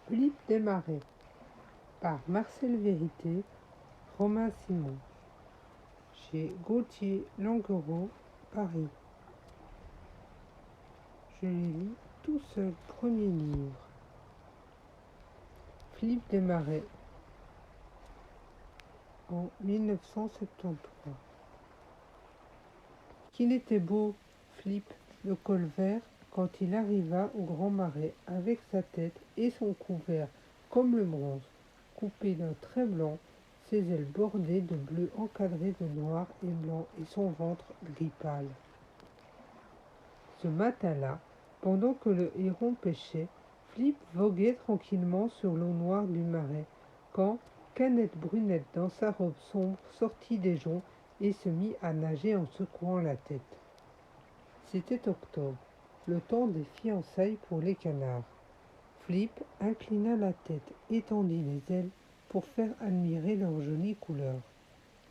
Philippe Desmarais par Marcel Vérité, Romain Simon. Chez Gauthier Languereau, Paris. Je l'ai lu tout seul, premier livre. Philippe Desmarais, en 1973. Qu'il était beau, Philippe, le col vert, quand il arriva au Grand Marais, avec sa tête et son cou vert comme le bronze, coupé d'un trait blanc, ses ailes bordées de bleu encadrées de noir et blanc et son ventre gris pâle. Ce matin-là, pendant que le héron pêchait, Philippe voguait tranquillement sur l'eau noire du marais, quand Canette Brunette, dans sa robe sombre, sortit des joncs et se mit à nager en secouant la tête. C'était octobre, le temps des fiançailles pour les canards. Philippe inclina la tête, étendit les ailes pour faire admirer leurs jolies couleurs.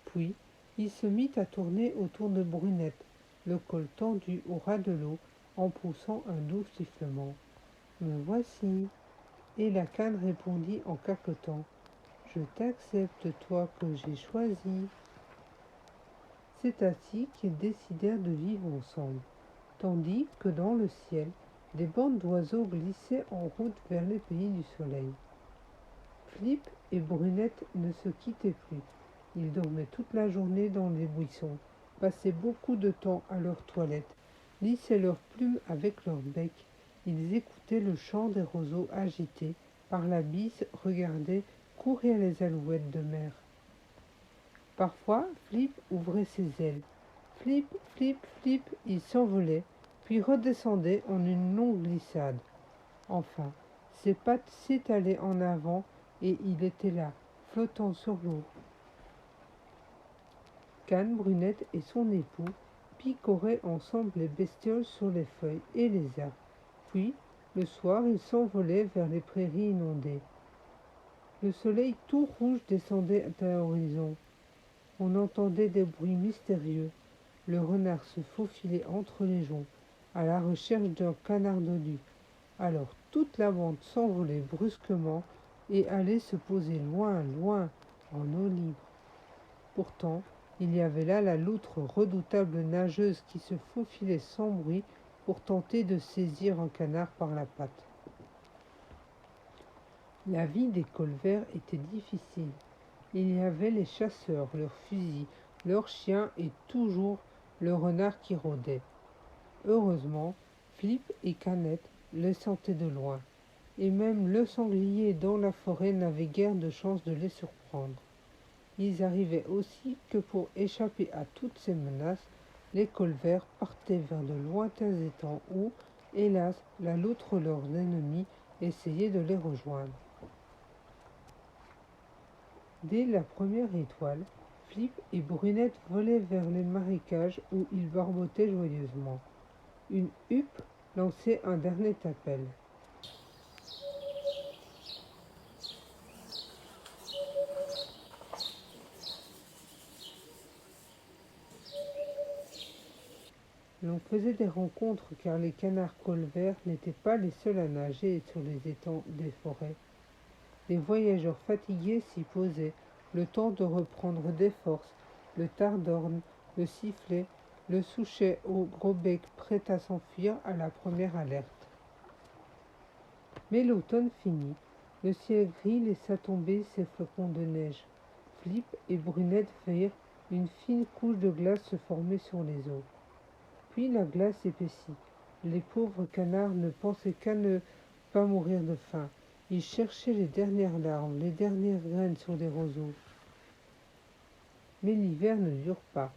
Puis, il se mit à tourner autour de Brunette, le col tendu au ras de l'eau, en poussant un doux sifflement. « Me voici !» Et la canne répondit en caquetant. « Je t'accepte, toi que j'ai choisi. » C'est ainsi qu'ils décidèrent de vivre ensemble, tandis que dans le ciel, des bandes d'oiseaux glissaient en route vers les pays du soleil. Philippe et Brunette ne se quittaient plus. Ils dormaient toute la journée dans les buissons, passaient beaucoup de temps à leur toilette, lissaient leurs plumes avec leur bec. Ils écoutaient le chant des roseaux agités par la bise, regardaient courir les alouettes de mer. Parfois, Philippe ouvrait ses ailes. Flip, flip, flip, il s'envolait, puis redescendait en une longue glissade. Enfin, ses pattes s'étalaient en avant et il était là, flottant sur l'eau. Canne, Brunette et son époux picoraient ensemble les bestioles sur les feuilles et les arbres. Puis, le soir, ils s'envolaient vers les prairies inondées. Le soleil tout rouge descendait à l'horizon. On entendait des bruits mystérieux. Le renard se faufilait entre les joncs, à la recherche d'un canard dodu. Alors toute la bande s'envolait brusquement et allait se poser loin, loin, en eau libre. Pourtant, il y avait là la loutre redoutable nageuse qui se faufilait sans bruit pour tenter de saisir un canard par la patte. La vie des colverts était difficile. Il y avait les chasseurs, leurs fusils, leurs chiens et toujours le renard qui rôdait. Heureusement, Philippe et Canette les sentaient de loin, et même le sanglier dans la forêt n'avait guère de chance de les surprendre. Ils arrivaient aussi que pour échapper à toutes ces menaces, les colverts partaient vers de lointains étangs où, hélas, la loutre leurs ennemis essayait de les rejoindre. Dès la première étoile, Philippe et Brunette volaient vers les marécages où ils barbotaient joyeusement. Une huppe lançait un dernier appel. L'on faisait des rencontres car les canards colverts n'étaient pas les seuls à nager sur les étangs des forêts. Les voyageurs fatigués s'y posaient, le temps de reprendre des forces, le tardorne, le sifflet, le souchet au gros bec prêt à s'enfuir à la première alerte. Mais l'automne finit, le ciel gris laissa tomber ses flocons de neige. Philippe et Brunette virent une fine couche de glace se former sur les eaux. Puis la glace épaissit. Les pauvres canards ne pensaient qu'à ne pas mourir de faim. Ils cherchaient les dernières larves, les dernières graines sur les roseaux. Mais l'hiver ne dure pas.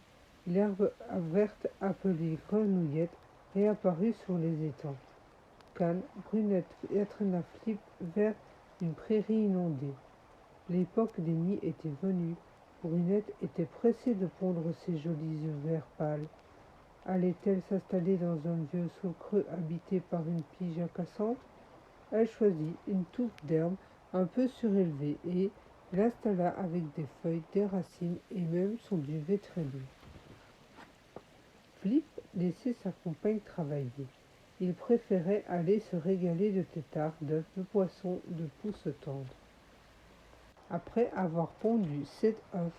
L'herbe verte appelée grenouillette réapparut sur les étangs. Canne, Brunette entraîna Philippe vers une prairie inondée. L'époque des nids était venue. Brunette était pressée de pondre ses jolis yeux verts pâles. Allait-elle s'installer dans un vieux saule creux habité par une pige cassante? Elle choisit une touffe d'herbe un peu surélevée et l'installa avec des feuilles, des racines et même son duvet très doux. Philippe laissait sa compagne travailler. il préférait aller se régaler de têtards, d'œufs, de poissons, de pousses tendres. Après avoir pondu 7 œufs,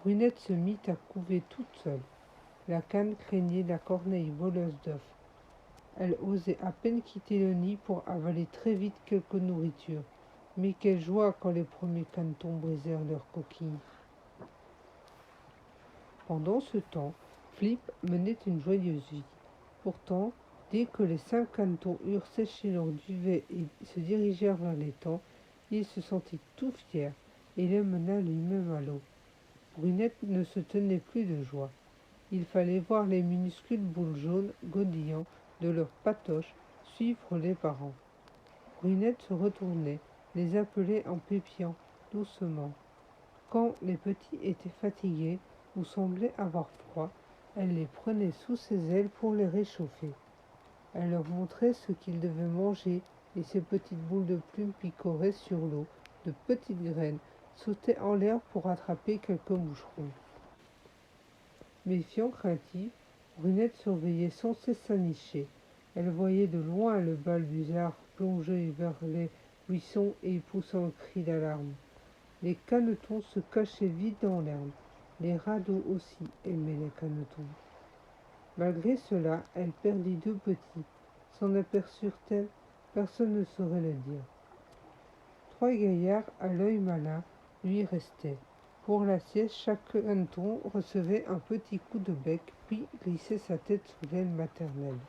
Brunette se mit à couver toute seule. La canne craignait la corneille voleuse d'œufs. Elle osait à peine quitter le nid pour avaler très vite quelque nourriture. Mais quelle joie quand les premiers canetons brisèrent leurs coquilles. Pendant ce temps, Flip menait une joyeuse vie. Pourtant, dès que les 5 canetons eurent séché leur duvet et se dirigèrent vers l'étang, il se sentit tout fier et les mena lui-même à l'eau. Brunette ne se tenait plus de joie. Il fallait voir les minuscules boules jaunes godillant de leurs patoches suivre les parents. Brunette se retournait, les appelait en pépiant doucement. Quand les petits étaient fatigués ou semblaient avoir froid, elle les prenait sous ses ailes pour les réchauffer. Elle leur montrait ce qu'ils devaient manger et ces petites boules de plumes picoraient sur l'eau, de petites graines sautaient en l'air pour attraper quelques moucherons. Méfiant, craintive, Brunette surveillait sans cesse sa nichée. Elle voyait de loin le balbuzard plonger vers les buissons et poussant un cri d'alarme. Les canetons se cachaient vite dans l'herbe. Les radeaux aussi aimaient les canetons. Malgré cela, elle perdit 2 petits. S'en aperçurent-elles? Personne ne saurait le dire. 3 gaillards à l'œil malin lui restaient. Pour la sieste, chaque caneton recevait un petit coup de bec, puis glissait sa tête sous l'aile maternelle.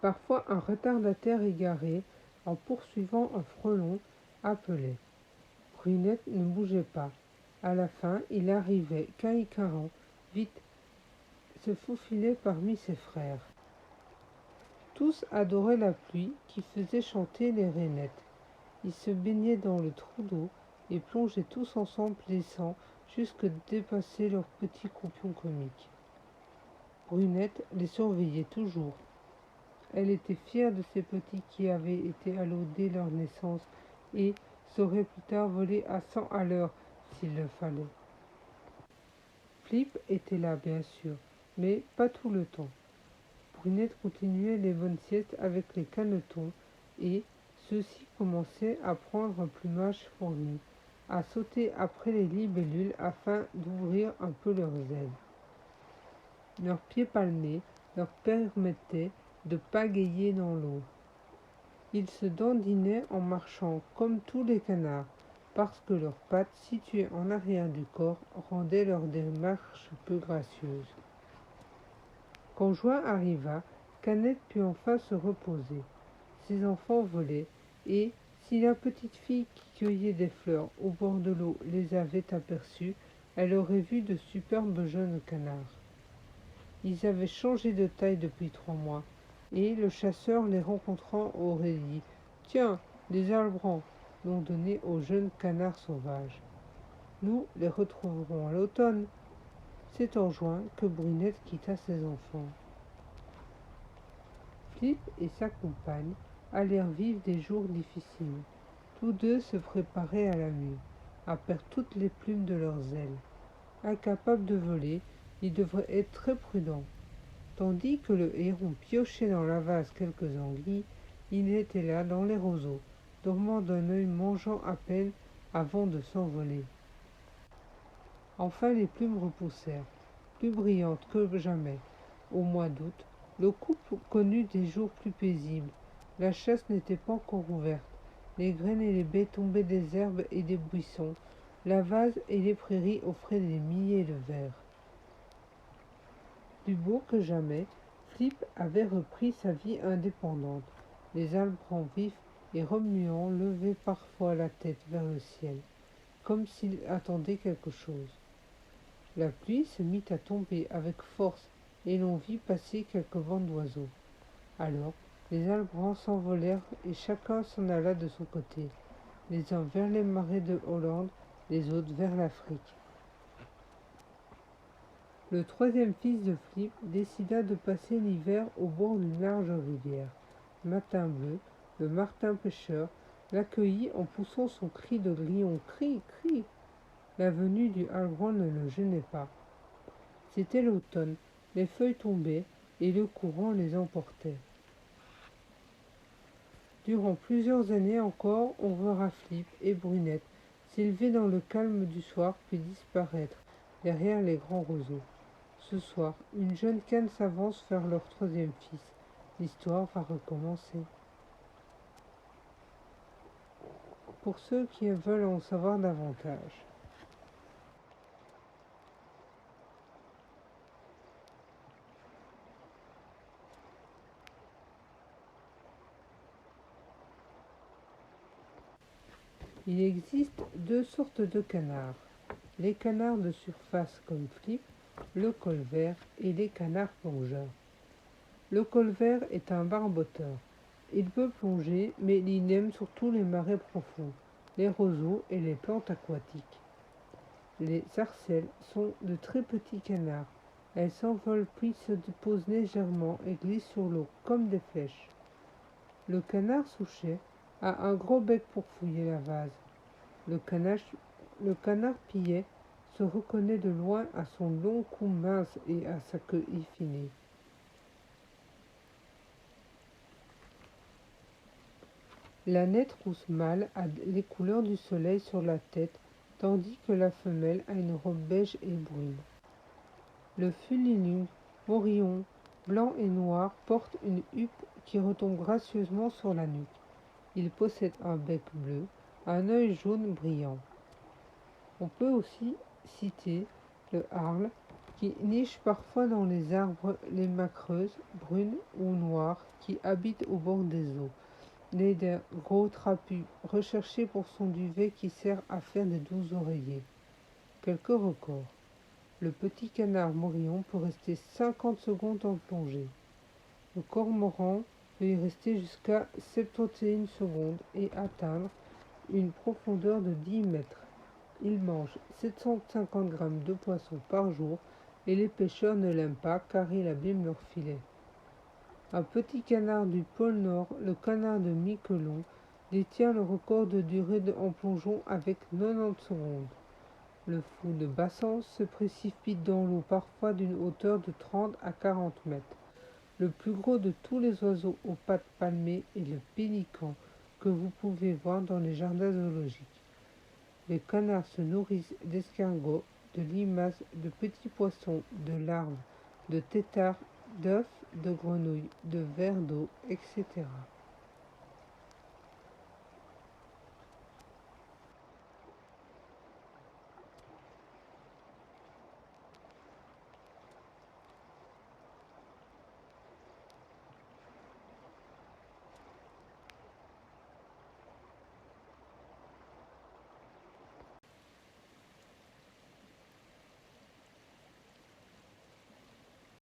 Parfois, un retardataire égaré, en poursuivant un frelon, appelait. Brunette ne bougeait pas. À la fin, il arrivait, caïcarant, vite, se faufilait parmi ses frères. Tous adoraient la pluie qui faisait chanter les rainettes. Ils se baignaient dans le trou d'eau et plongeaient tous ensemble plaisants jusque dépasser leurs petits croupions comiques. Brunette les surveillait toujours. Elle était fière de ces petits qui avaient été à l'eau dès leur naissance et sauraient plus tard voler à 100 à l'heure s'il le fallait. Flip était là, bien sûr, mais pas tout le temps. Brunette continuait les bonnes siestes avec les canetons et ceux-ci commençaient à prendre un plumage fourni, à sauter après les libellules afin d'ouvrir un peu leurs ailes. Leurs pieds palmés leur permettaient de pagayer dans l'eau. Ils se dandinaient en marchant comme tous les canards, parce que leurs pattes, situées en arrière du corps, rendaient leur démarche peu gracieuse. Quand juin arriva, Canette put enfin se reposer. Ses enfants volaient, et si la petite fille qui cueillait des fleurs au bord de l'eau les avait aperçus, elle aurait vu de superbes jeunes canards. Ils avaient changé de taille depuis 3 mois, et le chasseur les rencontrant aurait dit « Tiens, des albrans !» l'ont donné aux jeunes canards sauvages. Nous les retrouverons à l'automne. C'est en juin que Brunette quitta ses enfants. Flip et sa compagne allèrent vivre des jours difficiles. Tous deux se préparaient à la nuit, à perdre toutes les plumes de leurs ailes. Incapables de voler, ils devraient être très prudents. Tandis que le héron piochait dans la vase quelques anguilles, il était là dans les roseaux, dormant d'un œil, mangeant à peine avant de s'envoler. Enfin les plumes repoussèrent, plus brillantes que jamais. Au mois d'août, le couple connut des jours plus paisibles. La chasse n'était pas encore ouverte. Les graines et les baies tombaient des herbes et des buissons. La vase et les prairies offraient des milliers de vers. Plus beau que jamais, Flip avait repris sa vie indépendante. Les albrans vifs et remuants levaient parfois la tête vers le ciel, comme s'ils attendaient quelque chose. La pluie se mit à tomber avec force et l'on vit passer quelques vents d'oiseaux. Alors, les albrans s'envolèrent et chacun s'en alla de son côté, les uns vers les marais de Hollande, les autres vers l'Afrique. Le troisième fils de Flip décida de passer l'hiver au bord d'une large rivière. Matin Bleu, le martin pêcheur, l'accueillit en poussant son cri de grillon. Cri, cri. La venue du algron ne le gênait pas. C'était l'automne, les feuilles tombaient, et le courant les emportait. Durant plusieurs années encore, on verra Flip et Brunette s'élever dans le calme du soir puis disparaître derrière les grands roseaux. Ce soir, une jeune canne s'avance vers leur troisième fils. L'histoire va recommencer. Pour ceux qui veulent en savoir davantage. Il existe deux sortes de canards. Les canards de surface comme Flip, le colvert et les canards plongeurs. Le colvert est un barboteur. Il peut plonger, mais il aime surtout les marais profonds, les roseaux et les plantes aquatiques. Les sarcelles sont de très petits canards. Elles s'envolent puis se posent légèrement et glissent sur l'eau comme des flèches. Le canard souchet a un gros bec pour fouiller la vase. Le canard pillet se reconnaît de loin à son long cou mince et à sa queue effinée. La naine rousse mâle a les couleurs du soleil sur la tête, tandis que la femelle a une robe beige et brune. Le funilungue morillon blanc et noir porte une huppe qui retombe gracieusement sur la nuque. Il possède un bec bleu, un œil jaune brillant. On peut aussi citer le harle, qui niche parfois dans les arbres, les macreuses, brunes ou noires, qui habitent au bord des eaux. Né d'un gros trapu, recherché pour son duvet qui sert à faire des doux oreillers. Quelques records. Le petit canard morillon peut rester 50 secondes en plongée. Le cormoran peut y rester jusqu'à 71 secondes et atteindre une profondeur de 10 mètres. Il mange 750 grammes de poisson par jour et les pêcheurs ne l'aiment pas car il abîme leur filet. Un petit canard du pôle Nord, le canard de Miquelon, détient le record de durée en plongeon avec 90 secondes. Le fou de Bassans se précipite dans l'eau parfois d'une hauteur de 30 à 40 mètres. Le plus gros de tous les oiseaux aux pattes palmées est le pélican que vous pouvez voir dans les jardins zoologiques. Les canards se nourrissent d'escargots, de limaces, de petits poissons, de larves, de têtards, d'œufs, de grenouilles, de vers d'eau, etc.